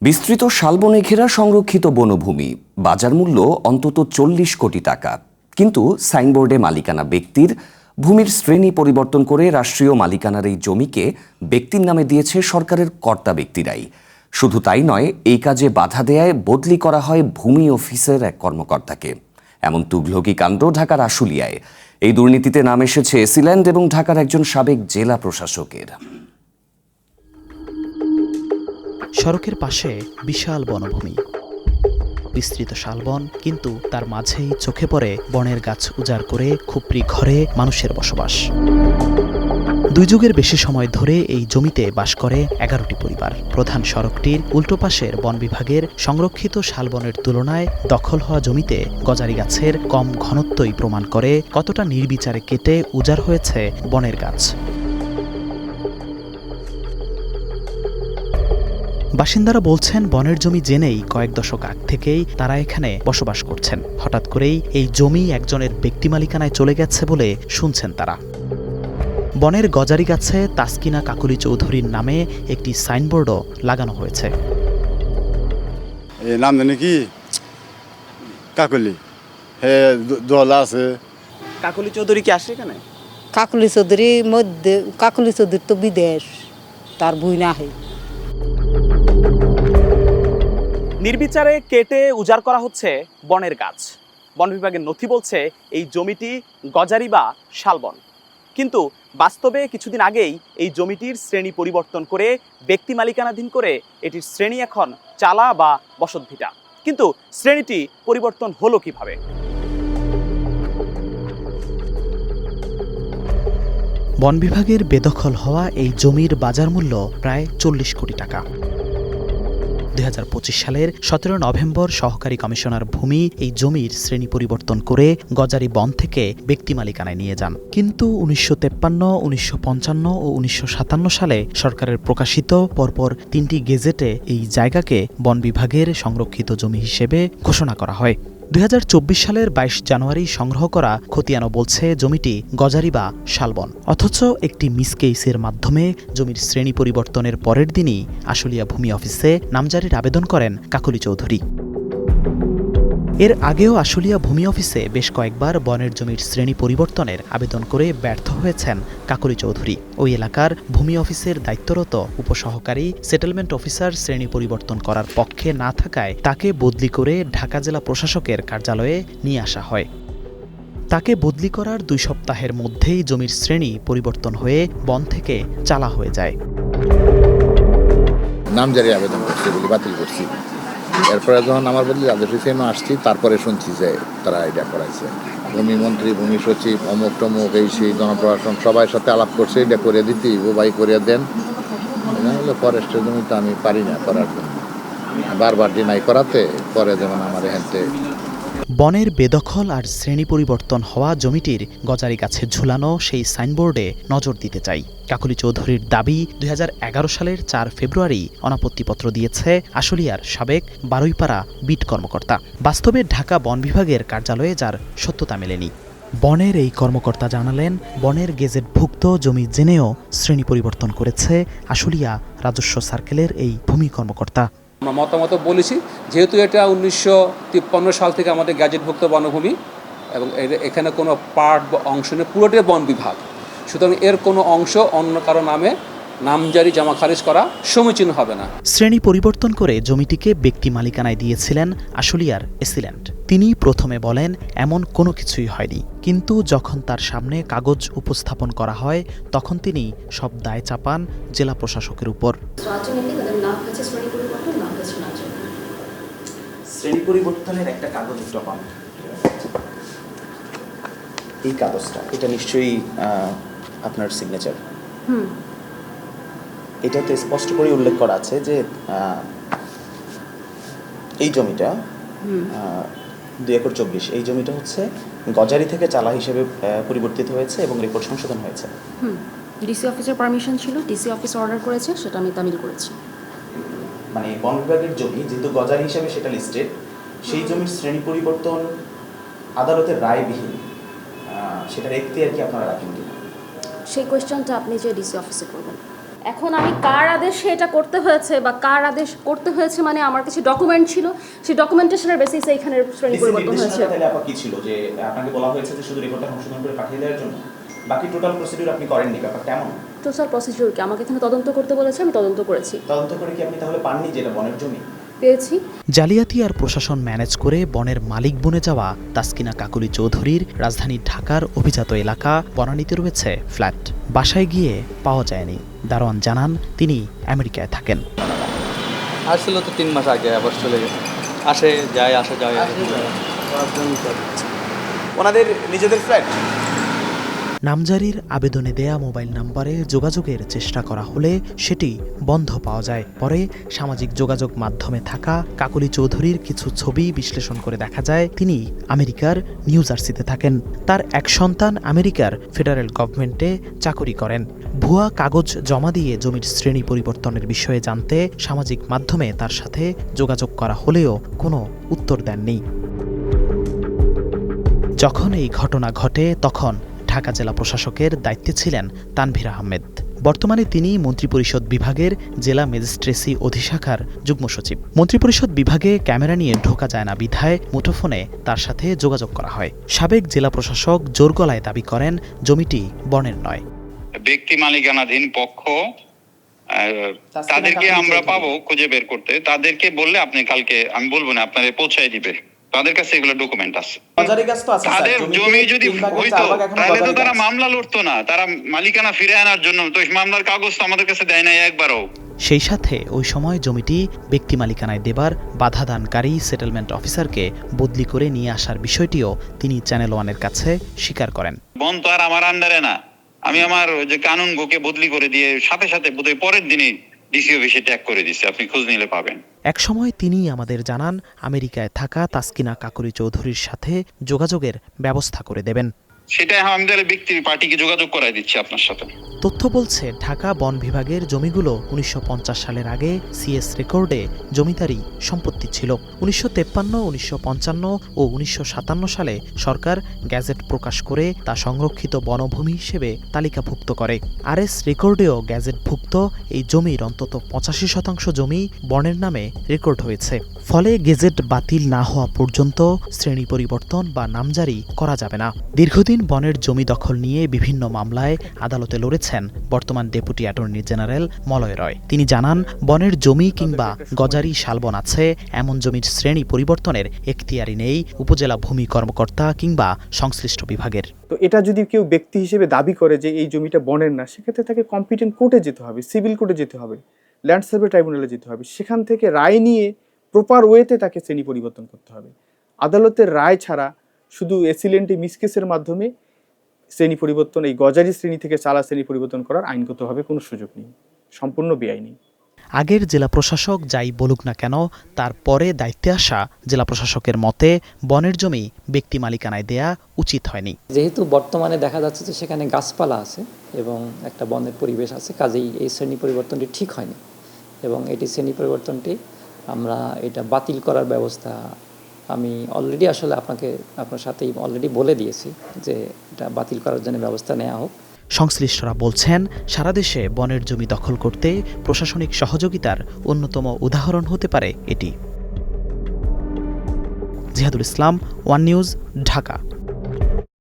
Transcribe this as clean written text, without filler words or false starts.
বিস্তৃত শালবনে ঘেরা সংরক্ষিত বনভূমি, বাজার মূল্য অন্তত 40 কোটি টাকা। কিন্তু সাইনবোর্ডে মালিকানা ব্যক্তির ভূমির শ্রেণী পরিবর্তন করে রাষ্ট্রীয় মালিকানার এই জমিকে ব্যক্তির নামে দিয়েছে সরকারের কর্তা ব্যক্তিরাই। শুধু তাই নয়, এই কাজে বাধা দেয়ায় বদলি করা হয় ভূমি অফিসের এক কর্মকর্তাকে। এমন তুঘলকি কাণ্ড ঢাকার আশুলিয়ায়। এই দুর্নীতিতে নাম এসেছে এসিল্যান্ড এবং ঢাকার একজন সাবেক জেলা প্রশাসকের। সড়কের পাশে বিশাল বনভূমি, বিস্তৃত শালবন, কিন্তু তার মাঝেই চোখে পড়ে বনের গাছ উজাড় করে খুপড়ি ঘরে মানুষের বসবাস। 2 যুগের বেশি সময় ধরে এই জমিতে বাস করে 11টি পরিবার। প্রধান সড়কটির উল্টো পাশের বন বিভাগের সংরক্ষিত শালবনের তুলনায় দখল হওয়া জমিতে গজারি গাছের কম ঘনত্বই প্রমাণ করে কতটা নির্বিচারে কেটে উজাড় হয়েছে বনের গাছ। বাসিন্দারা বলছেন, বনের জমি জেনেই কয়েক দশক আগ থেকেই তারা এখানে বসবাস করছেন। হঠাৎ করেই এই জমি একজনের ব্যক্তি মালিকানায় চলে গেছে বলে শুনছেন তারা। বনের গজারি গাছে তাসকিনা কাকুলি চৌধুরীর নামে একটি সাইনবোর্ডও লাগানো হয়েছে। নাম জানি কি কাকুলি, হ্যাঁ দোলা আছে। কাকুলি চৌধুরী কি আসে এখানে? কাকুলি চৌধুরী তো বিদেশ, তার বই না হয়। নির্বিচারে কেটে উজাড় করা হচ্ছে বনের গাছ। বন বিভাগের নথি বলছে এই জমিটি গজারি বা শালবন, কিন্তু বাস্তবে কিছুদিন আগেই এই জমিটির শ্রেণী পরিবর্তন করে ব্যক্তি মালিকানাধীন করে এটির শ্রেণী এখন চালা বা বসতভিটা। কিন্তু শ্রেণীটি পরিবর্তন হলো কিভাবে? বন বিভাগের বেদখল হওয়া এই জমির বাজার মূল্য প্রায় 40 কোটি টাকা। 2025 সালের 17 নভেম্বর সহকারী কমিশনার ভূমি এই জমির শ্রেণী পরিবর্তন করে গজারি বন থেকে ব্যক্তি মালিকানায় নিয়ে যান। কিন্তু 1953, 1955 ও 1957 সালে সরকারের প্রকাশিত পরপর 3টি গেজেটে এই জায়গাকে বন বিভাগের সংরক্ষিত জমি হিসেবে ঘোষণা করা হয়। 2024 সালের 22 জানুয়ারি সংগ্রহ করা খতিয়ানও বলছে জমিটি গজারি বা শালবন। অথচ একটি মিসকেইসের মাধ্যমে জমির শ্রেণী পরিবর্তনের পরের দিনই আশুলিয়া ভূমি অফিসে নামজারির আবেদন করেন কাকুলি চৌধুরী। এর আগেও আশুলিয়া ভূমি অফিসে বেশ কয়েকবার বনের জমির শ্রেণী পরিবর্তনের আবেদন করে ব্যর্থ হয়েছেন কাকুলি চৌধুরী। ওই এলাকার ভূমি অফিসের দায়িত্বরত উপসহকারী সেটেলমেন্ট অফিসার শ্রেণী পরিবর্তন করার পক্ষে না থাকায় তাকে বদলি করে ঢাকা জেলা প্রশাসকের কার্যালয়ে নিয়ে আসা হয়। তাকে বদলি করার 2 সপ্তাহের মধ্যেই জমির শ্রেণী পরিবর্তন হয়ে বন থেকে চালা হয়ে যায়। নামজারি আবেদন করছি বলে বাতিল করছি। এরপরে যখন আমার বদলি রাজেশ হুসেনও আসছি, তারপরে শুনছি যে তারা এটা করাইছে। ভূমি মন্ত্রী, ভূমি সচিব, অমুক টমুক, এই সেই জনপ্রশাসন সবার সাথে আলাপ করছে, এটা করে দিতে ও ভাই করে দেন। হলে ফরেস্টের জমি তো আমি পারি না করার জন্য, বারবার ডিনাই করাতে পরে যেমন আমার এখানে বনের বেদখল আর শ্রেণী পরিবর্তন হওয়া জমিটির গজারি গাছে ঝুলানো সেই সাইনবোর্ডে নজর দিতে চাই। কাকুলি চৌধুরীর দাবি, 2011 সালের 4 ফেব্রুয়ারি অনাপত্তিপত্র দিয়েছে আশুলিয়ার সাবেক বারুইপাড়া বিট কর্মকর্তা। বাস্তবে ঢাকা বন বিভাগের কার্যালয়ে যার সত্যতা মেলেনি। বনের এই কর্মকর্তা জানালেন, বনের গেজেটভুক্ত জমি জেনেও শ্রেণী পরিবর্তন করেছে আশুলিয়া রাজস্ব সার্কেলের এই ভূমি কর্মকর্তা। আমরা মতামত বলেছি, যেহেতু এটা 1953 সাল থেকে আমাদের গ্যাজেটভুক্ত বনভূমি এবং এখানে কোনো পার্ট বা অংশ নেই, পুরোটাই বন বিভাগ। সুতরাং এর কোনো অংশ অন্য কারো নামে নামজারি জমা খারিজ করা সমীচীন হবে না। শ্রেণী পরিবর্তন করে জমিটিকে ব্যক্তি মালিকানায় দিয়েছিলেন আশুলিয়ার এসিল্যান্ড। তিনি প্রথমে বলেন এমন কোনো কিছুই হয়নি, কিন্তু যখন তার সামনে কাগজ উপস্থাপন করা হয় তখন তিনি সব দায় চাপান জেলা প্রশাসকের উপর। শ্রেণী পরিবর্তনের একটা কাগজ পান, এই কাগজটা, এটা নিশ্চয়ই আপনার সিগনেচার। এটাতে স্পষ্ট করে উল্লেখ করা আছে যে এই জমিটা 2 একর 24, এই জমিটা হচ্ছে গজারি থেকে চালা হিসেবে পরিবর্তিত হয়েছে এবং রেকর্ড সংশোধন হয়েছে। ডিসি অফিসের পারমিশন ছিল, ডিসি অফিস অর্ডার করেছে, সেটা আমি তামিল করেছি। মানে বন বিভাগের জমি যেহেতু গজারি হিসেবে সেটা লিস্টেড, সেই জমির শ্রেণী পরিবর্তন আদালতের রায়বিহীন, সেটার এখতিয়ার কি আপনারা রাখেন কিনা? সেই কোয়েশ্চনটা আপনি যে ডিসি অফিসে করবেন। এখন আমি কার আদেশে এটা করতে হয়েছে বা কার আদেশ করতে হয়েছে মানে আমার কিছু ডকুমেন্ট ছিল, সেই ডকুমেন্টেশনের বেসিসে এখানে শ্রেণী পরিবর্তন হয়েছে। তাহলে আপা কি ছিল যে আপনাকে বলা হয়েছে যে শুধু রেকর্ডটা সংশোধন করে পাঠিয়ে দেওয়ার জন্য, বাকি টোটাল প্রসিডিউর আপনি করেননি? ব্যাপার কেমন? টোটাল প্রসিডিউরকে আমাকে এখানে তদন্ত করতে বলেছে, আমি তদন্ত করেছি। তদন্ত করে কি আপনি তাহলে পাননি যেটা বনের জমি? পেয়েছি। জালিয়াতি আর প্রশাসন ম্যানেজ করে বনের মালিক বনে যাওয়া তাসকিনা কাকুলি চৌধুরীর রাজধানী ঢাকার অভিজাত এলাকা বনানীতে রয়েছে ফ্ল্যাট। বাসায় গিয়ে পাওয়া যায়নি। দারোয়ান জানান তিনি আমেরিকায় থাকেন। আসছিল তো 3 মাস আগে, আবার চলে গেছে। আসে যায়, আসে যায়। ওনাদের নিজেদের ফ্ল্যাট? নামজারির আবেদনে দেয়া মোবাইল নম্বরে যোগাযোগের চেষ্টা করা হলে সেটি বন্ধ পাওয়া যায়। পরে সামাজিক যোগাযোগ মাধ্যমে থাকা কাকলি চৌধুরীর কিছু ছবি বিশ্লেষণ করে দেখা যায় তিনি আমেরিকার নিউ জার্সিতে থাকেন। তার এক সন্তান আমেরিকার ফেডারেল গভর্নমেন্টে চাকরি করেন। ভুয়া কাগজ জমা দিয়ে জমির শ্রেণী পরিবর্তনের বিষয়ে জানতে সামাজিক মাধ্যমে তার সাথে যোগাযোগ করা হলেও কোনো উত্তর দেননি। যখন এই ঘটনা ঘটে তখন ঢাকা জেলা প্রশাসকের দায়িত্বে ছিলেন তানভীর আহমেদ। বর্তমানে তিনি মন্ত্রিপরিষদ বিভাগের জেলা ম্যাজিস্ট্রেসি অধিশাখার যুগ্ম সচিব। মন্ত্রিপরিষদ বিভাগে ক্যামেরা নিয়ে ঢোকা যায় না বিধায় মুঠোফোনে তার সাথে যোগাযোগ করা হয়। সাবেক জেলা প্রশাসক জোর গলায় দাবি করেন জমিটি বনের নয়। ব্যক্তি মালিকানাধীন পক্ষ, তাদেরকে আমরা পাবো খুঁজে বের করতে। তাদেরকে বললে আপনি কালকে, আমি বলবো না, আপনাদের পৌঁছায় দিবে। তাদের কাছে এগুলো ডকুমেন্ট আছে। তাদের জমি যদি হইতো তাহলে তো তারা মামলা লড়তো না। তারা মালিকানা ফিরে আনার জন্য তো মামলার কাগজ তো আমাদের কাছে দেয় নাই একবারও। সেই সাথে ওই সময় জমিটি ব্যক্তি মালিকানায় দেবার বাধাদানকারী সেটেলমেন্ট অফিসারকে বদলি করে নিয়ে আসার বিষয়টিও তিনি চ্যানেল ওয়ানের কাছে স্বীকার করেন। বন তো আর আমার আন্ডারে না, আমি আমার যে কানুন গোকে বদলি করে দিয়ে সাথে সাথে বোধহয় পরের দিনই ডিসি অফিসে ট্যাগ করে দিচ্ছে। আপনি খোঁজ নিলে পাবেন। একসময় তিনি আমাদের জানান আমেরিকায় থাকা তাসকিনা কাকুলি চৌধুরীর সাথে যোগাযোগের ব্যবস্থা করে দেবেন। সেটা আমাদের ব্যক্তির পার্টিকে যোগাযোগ করাই দিচ্ছি আপনার সাথে। তথ্য বলছে ঢাকা বন বিভাগের জমিগুলো 1950 সালের আগে সিএস রেকর্ডে জমিদারি সম্পত্তি ছিল। 1953, 1955 ও 1957 সালে সরকার গ্যাজেট প্রকাশ করে তা সংরক্ষিত বনভূমি হিসেবে তালিকাভুক্ত করে। আরএস রেকর্ডেও গ্যাজেটভুক্ত এই জমির অন্তত 85% জমি বনের নামে রেকর্ড হয়েছে। ফলে গেজেট বাতিল না হওয়া পর্যন্ত শ্রেণী পরিবর্তন বা নামজারি করা যাবে না। দীর্ঘদিন বনের জমি দখল নিয়ে বিভিন্ন মামলায় আদালতে লড়েছেন বর্তমান ডেপুটি অ্যাটর্নি জেনারেল মলয় রয়। তিনি জানান বনের জমি কিংবা গজারি শালবন আছে এমন জমির শ্রেণী পরিবর্তনের এখতিয়ারি নেই উপজেলা ভূমি কর্মকর্তা কিংবা সংশ্লিষ্ট বিভাগের। তো এটা যদি কেউ ব্যক্তি হিসেবে দাবি করে যে এই জমিটা বনের না, সেক্ষেত্রে তাকে কম্পিটেন্ট কোর্টে যেতে হবে, সিভিল কোর্টে যেতে হবে, ল্যান্ড সার্ভে ট্রাইব্যুনালে যেতে হবে। সেখান থেকে রায় নিয়ে প্রপার ওয়েতে তাকে শ্রেণী পরিবর্তন করতে হবে। আদালতের রায় ছাড়া শুধু এসিলেন্টি মিসকেসের মাধ্যমে শ্রেণী পরিবর্তন, এই গজারি শ্রেণী থেকে চালা শ্রেণী পরিবর্তন করার আইনগতভাবে কোনো সুযোগ নেই, সম্পূর্ণ বেআইনি। আগের জেলা প্রশাসক যাই বলুক না কেন, তারপরে দায়িত্বে আসা জেলা প্রশাসকের মতে বনের জমি ব্যক্তি মালিকানায় দেয়া উচিত হয়নি। যেহেতু বর্তমানে দেখা যাচ্ছে যে সেখানে গাছপালা আছে এবং একটা বনের পরিবেশ আছে, কাজেই এই শ্রেণী পরিবর্তনটি ঠিক হয়নি এবং এটি শ্রেণী পরিবর্তনটি আমরা এটা বাতিল করার ব্যবস্থা আমি অলরেডি আসলে আপনার সাথেই অলরেডি বলে দিয়েছি যে এটা বাতিল করার জন্য ব্যবস্থা নেওয়া হোক। সংশ্লিষ্টরা বলছেন সারা দেশে বনের জমি দখল করতে প্রশাসনিক সহযোগিতার অন্যতম উদাহরণ হতে পারে এটি। জিহাদুল ইসলাম, ওয়ান নিউজ, ঢাকা।